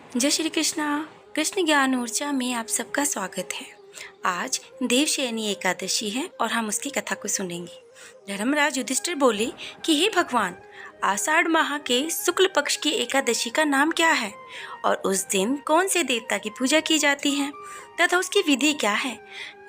जय श्री कृष्णा। कृष्ण ज्ञान ऊर्जा में आप सबका स्वागत है। आज देवशयनी एकादशी है और हम उसकी कथा को सुनेंगे। धर्मराज युधिष्ठिर बोले कि हे भगवान, आषाढ़ माह के शुक्ल पक्ष की एकादशी का नाम क्या है और उस दिन कौन से देवता की पूजा की जाती है तथा उसकी विधि क्या है,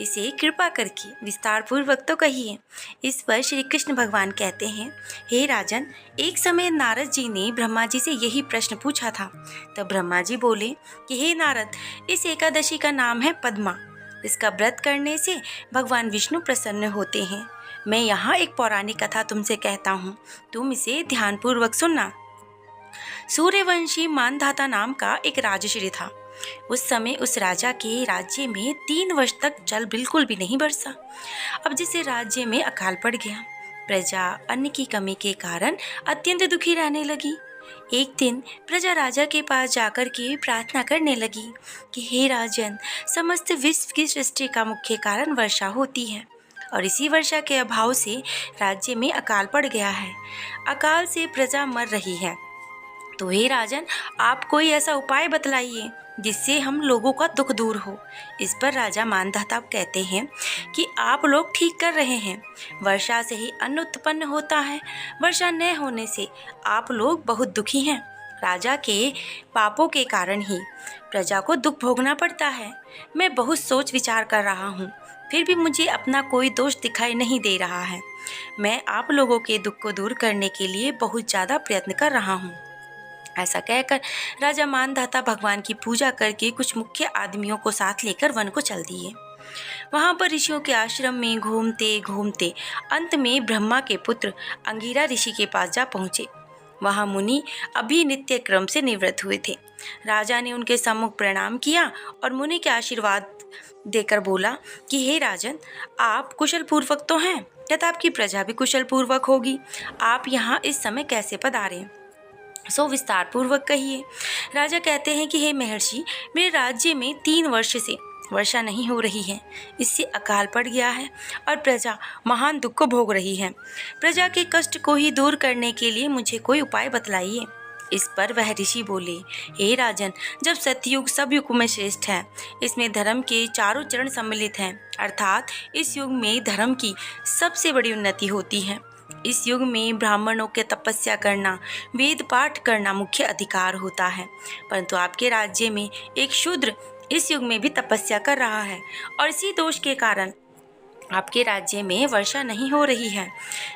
इसे कृपा करके विस्तार पूर्वक तो कहिए। इस पर श्री कृष्ण भगवान कहते हैं, हे राजन, एक समय नारद जी ने ब्रह्मा जी से यही प्रश्न पूछा था। तब ब्रह्मा जी बोले कि हे नारद, इस एकादशी का नाम है पद्मा। इसका व्रत करने से भगवान विष्णु प्रसन्न होते हैं। मैं यहाँ एक पौराणिक कथा तुमसे कहता हूँ, तुम इसे ध्यानपूर्वक सुनना। सूर्यवंशी मानधाता नाम का एक राजश्री था। उस समय उस राजा के राज्य में 3 वर्ष तक जल बिल्कुल भी नहीं बरसा। अब जिसे राज्य में अकाल पड़ गया, प्रजा अन्न की कमी के कारण अत्यंत दुखी रहने लगी। एक दिन प्रजा राजा के पास जाकर के प्रार्थना करने लगी कि हे राजन, समस्त विश्व की सृष्टि का मुख्य कारण वर्षा होती है और इसी वर्षा के अभाव से राज्य में अकाल पड़ गया है। अकाल से प्रजा मर रही है, तो हे राजन, आप कोई ऐसा उपाय बतलाइए जिससे हम लोगों का दुख दूर हो। इस पर राजा मानधाता कहते हैं कि आप लोग ठीक कर रहे हैं, वर्षा से ही अन्न उत्पन्न होता है, वर्षा न होने से आप लोग बहुत दुखी हैं। राजा के पापों के कारण ही प्रजा को दुख भोगना पड़ता है। मैं बहुत सोच विचार कर रहा हूँ, फिर भी मुझे अपना कोई दोष दिखाई नहीं दे रहा है। मैं आप लोगों के दुख को दूर करने के लिए बहुत ज़्यादा प्रयत्न कर रहा हूँ। ऐसा कहकर राजा मानधाता भगवान की पूजा करके कुछ मुख्य आदमियों को साथ लेकर वन को चल दिए। वहां पर ऋषियों के आश्रम में घूमते घूमते अंत में ब्रह्मा के पुत्र अंगिरा ऋषि के पास जा पहुंचे। वहां मुनि अभी नित्य क्रम से निवृत्त हुए थे। राजा ने उनके सम्मुख प्रणाम किया और मुनि के आशीर्वाद देकर बोला कि हे राजन, आप कुशल पूर्वक तो हैं तथा आपकी प्रजा भी कुशल पूर्वक होगी। आप यहाँ इस समय कैसे पधारे, सो विस्तार पूर्वक कहिए। राजा कहते हैं कि हे महर्षि, मेरे राज्य में 3 वर्ष से वर्षा नहीं हो रही है, इससे अकाल पड़ गया है और प्रजा महान दुख को भोग रही है। प्रजा के कष्ट को ही दूर करने के लिए मुझे कोई उपाय बतलाइए। इस पर वह ऋषि बोले, हे राजन, जब सतयुग सब युग में श्रेष्ठ है, इसमें धर्म के चारों चरण सम्मिलित हैं, अर्थात इस युग में धर्म की सबसे बड़ी उन्नति होती है। इस युग में ब्राह्मणों के तपस्या करना, वेद पाठ करना मुख्य अधिकार होता है, परंतु आपके राज्य में एक शूद्र इस युग में भी तपस्या कर रहा है और इसी दोष के कारण आपके राज्य में वर्षा नहीं हो रही है।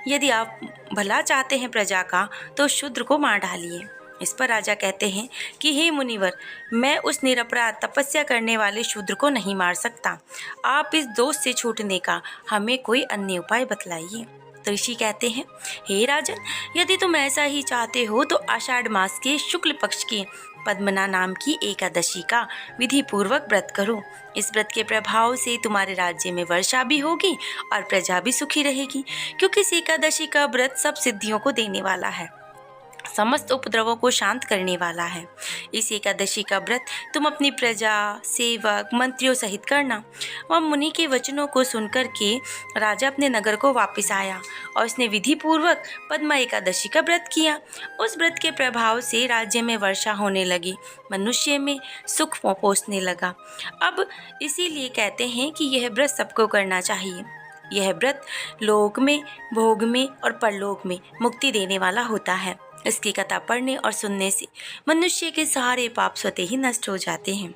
यदि आप भला चाहते हैं प्रजा का, तो शूद्र को मार डालिए। इस पर राजा कहते हैं कि हे मुनिवर, मैं उस निरपराध तपस्या करने वाले शूद्र को नहीं मार सकता। आप इस दोष से छूटने का हमें कोई अन्य उपाय बतलाइए। तो ऋषि कहते हैं, हे राजन, यदि तुम ऐसा ही चाहते हो तो आषाढ़ मास के शुक्ल पक्ष की पद्मना नाम की एकादशी का विधि पूर्वक व्रत करो। इस व्रत के प्रभाव से तुम्हारे राज्य में वर्षा भी होगी और प्रजा भी सुखी रहेगी, क्योंकि इस एकादशी का व्रत सब सिद्धियों को देने वाला है, समस्त उपद्रवों को शांत करने वाला है। इस एकादशी का व्रत तुम अपनी प्रजा, सेवक, मंत्रियों सहित करना। वह मुनि के वचनों को सुनकर के राजा अपने नगर को वापस आया और उसने विधि पूर्वक पद्मा एकादशी का व्रत किया। उस व्रत के प्रभाव से राज्य में वर्षा होने लगी, मनुष्य में सुख पहुँचने लगा। अब इसीलिए कहते हैं कि यह व्रत सबको करना चाहिए। यह व्रत लोक में, भोग में और परलोक में मुक्ति देने वाला होता है। इसकी कथा पढ़ने और सुनने से मनुष्य के सारे पाप स्वतः ही नष्ट हो जाते हैं।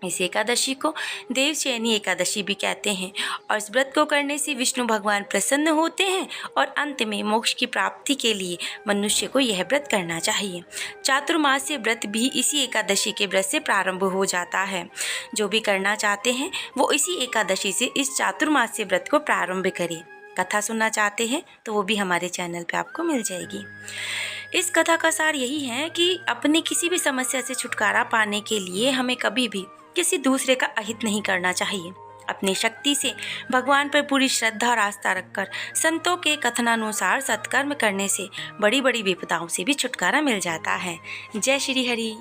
इस एकादशी को देवशयनी एकादशी भी कहते हैं और इस व्रत को करने से विष्णु भगवान प्रसन्न होते हैं और अंत में मोक्ष की प्राप्ति के लिए मनुष्य को यह व्रत करना चाहिए। चातुर्मास्य व्रत भी इसी एकादशी के व्रत से प्रारंभ हो जाता है। जो भी करना चाहते हैं वो इसी एकादशी से इस चातुर्मास्य व्रत को प्रारंभ करें। कथा सुनना चाहते हैं तो वो भी हमारे चैनल पे आपको मिल जाएगी। इस कथा का सार यही है कि अपनी किसी भी समस्या से छुटकारा पाने के लिए हमें कभी भी किसी दूसरे का अहित नहीं करना चाहिए। अपनी शक्ति से भगवान पर पूरी श्रद्धा और आस्था रखकर संतों के कथनानुसार सत्कर्म करने से बड़ी बड़ी विपदाओं से भी छुटकारा मिल जाता है। जय श्री हरि।